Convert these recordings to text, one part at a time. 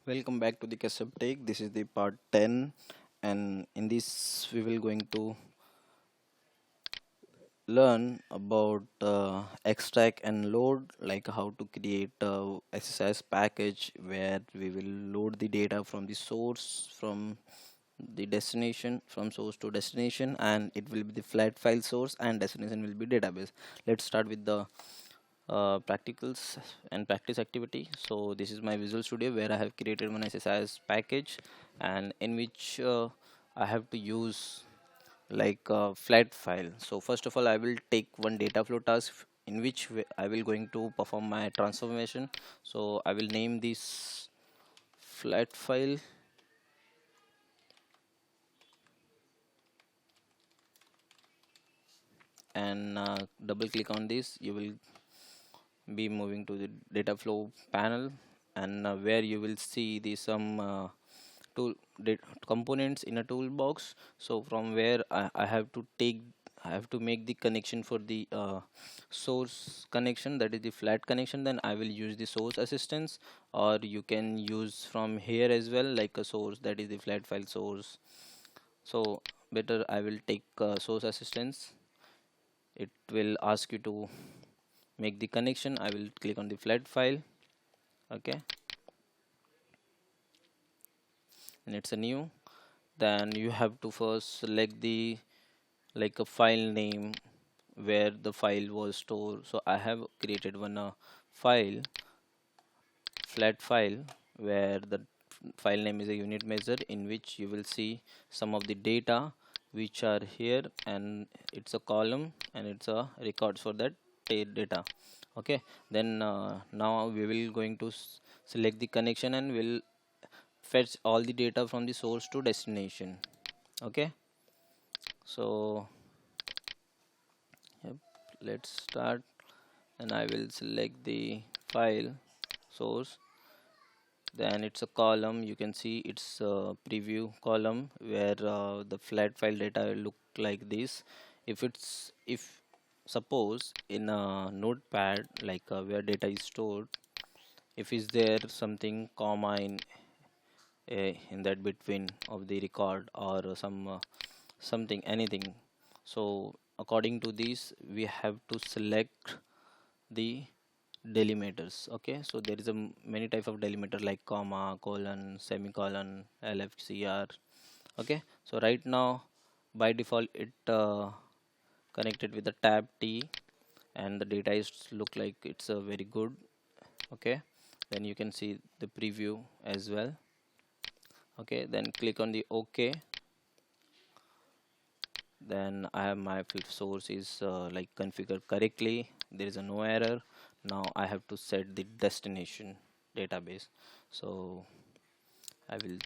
Welcome back to the Kashyap Take. This is the part 10, and in this we will going to learn about extract and load, like how to create a SSIS package where we will load the data from the source from the destination, from source to destination, and it will be the flat file source and destination will be database. Let's start with the practicals and practice activity. So this is my Visual Studio where I have created one SSIS package, and in which I have to use like a flat file. So first of all, I will take one data flow task in which I will going to perform my transformation. So I will name this flat file, and double click on this. You will be moving to the data flow panel, and where you will see the some tool components in a toolbox. So from where I have to take, I have to make the connection for the source connection, that is the flat connection. Then I will use the source assistance, or you can use from here as well, like a source, that is the flat file source. So better I will take source assistance. It will ask you to make the connection. I will click on the flat file. Okay, and it's a new. Then you have to first select the like a file name where the file was stored. So I have created one file, flat file, where the file name is a unit measure, in which you will see some of the data which are here, and it's a column and it's a records for that data. Okay, then now we will going to select the connection and will fetch all the data from the source to destination. Okay, so yep, let's start, and I will select the file source. Then it's a column, you can see it's a preview column where the flat file data will look like this. If suppose in a notepad, like where data is stored, if is there something comma in that between of the record, or some something anything, so according to this we have to select the delimiters. Okay, so there is a many type of delimiter like comma, colon, semicolon, lfcr. Okay, so right now by default it connected with the tab T, and the data is look like it's a very good. Okay, then you can see the preview as well. Okay, then click on the OK. Then I have my source is like configured correctly, there is a no error. Now I have to set the destination database. So I will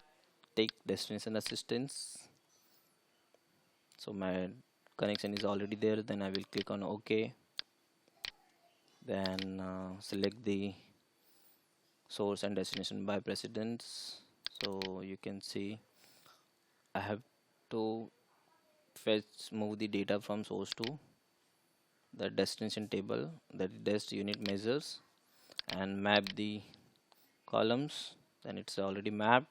take destination assistance. So my connection is already there, then I will click on OK. Then select the source and destination by precedence. So you can see I have to fetch move the data from source to the destination table, that is dest unit measures, and map the columns. Then it's already mapped.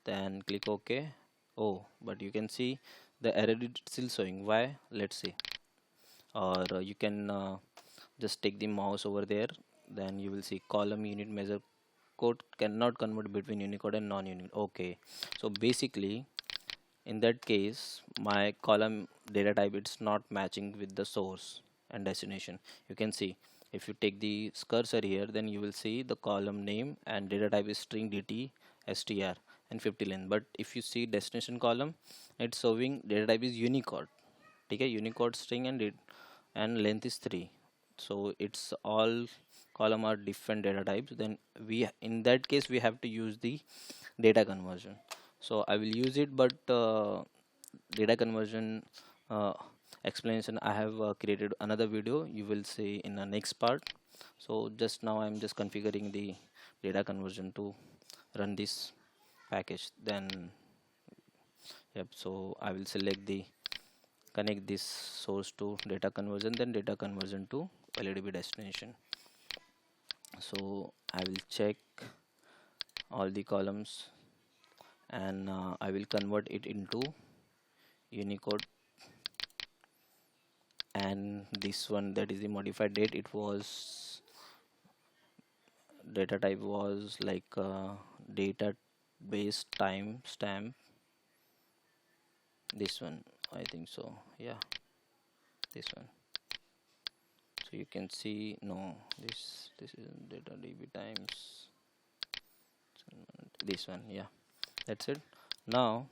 Then click OK. Oh, but you can see the error is still showing. Why? Let's see. Or you can just take the mouse over there, then you will see column unit measure code cannot convert between Unicode and non-Unicode. Okay, so basically in that case my column data type it's not matching with the source and destination. You can see if you take the cursor here, then you will see the column name and data type is string dt str and 50 length. But if you see destination column, it's showing data type is Unicode. Okay, Unicode string and length is 3. So it's all column are different data types. Then we in that case we have to use the data conversion. So I will use it, but data conversion uh, explanation I have created another video, you will see in the next part. So just now I'm just configuring the data conversion to run this package. Then yep, so I will select the connect this source to data conversion, then data conversion to LDB destination. So I will check all the columns, and I will convert it into Unicode. And this one, that is the modified date, it was data type was like database time stamp. This one, I think so, yeah, this one. So you can see, no, this is data db times this one, yeah, that's it. Now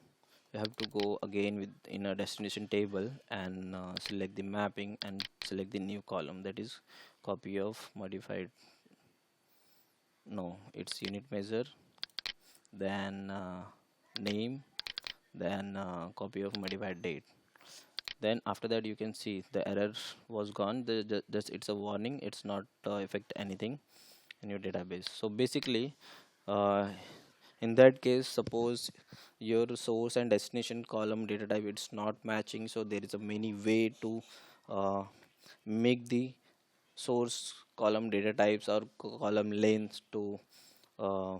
you have to go again with in a destination table and select the mapping and select the new column, that is copy of modified, no, it's unit measure, then name, then copy of modified date. Then after that you can see the error was gone. Just it's a warning, it's not affect anything in your database. So basically, uh, in that case, suppose your source and destination column data type it's not matching, so there is a many way to uh, make the source column data types or column lengths to uh,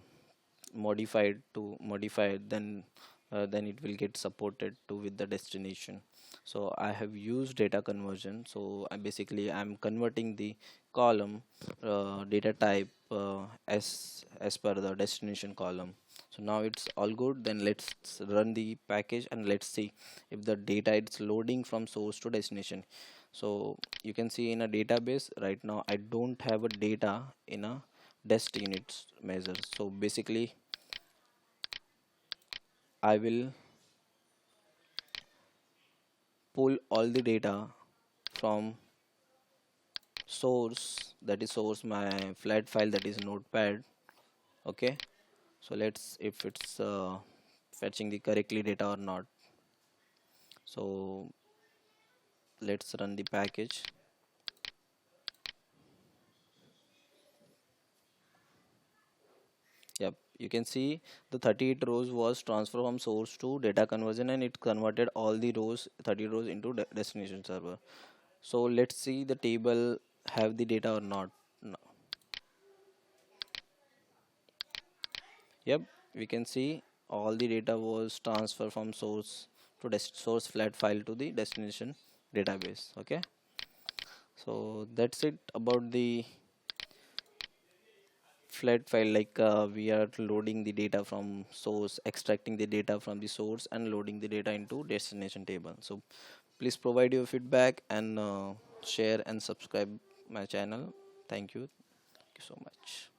modify, then it will get supported to with the destination. So I have used data conversion, so I'm converting the column data type as per the destination column. So now it's all good. Then let's run the package and let's see if the data is loading from source to destination. So you can see in a database right now I don't have a data in a dest units measure. So basically I will pull all the data from source, that is source my flat file, that is notepad. Okay, so let's if it's fetching the correctly data or not. So let's run the package. Yep, you can see the 38 rows was transferred from source to data conversion, and it converted all the rows 30 rows into destination server. So let's see the table have the data or not. No. Yep, we can see all the data was transferred from source to source flat file to the destination database. Okay, so that's it about the flat file. Like we are loading the data from source, extracting the data from the source, and loading the data into destination table. So please provide your feedback and share and subscribe my channel. Thank you so much.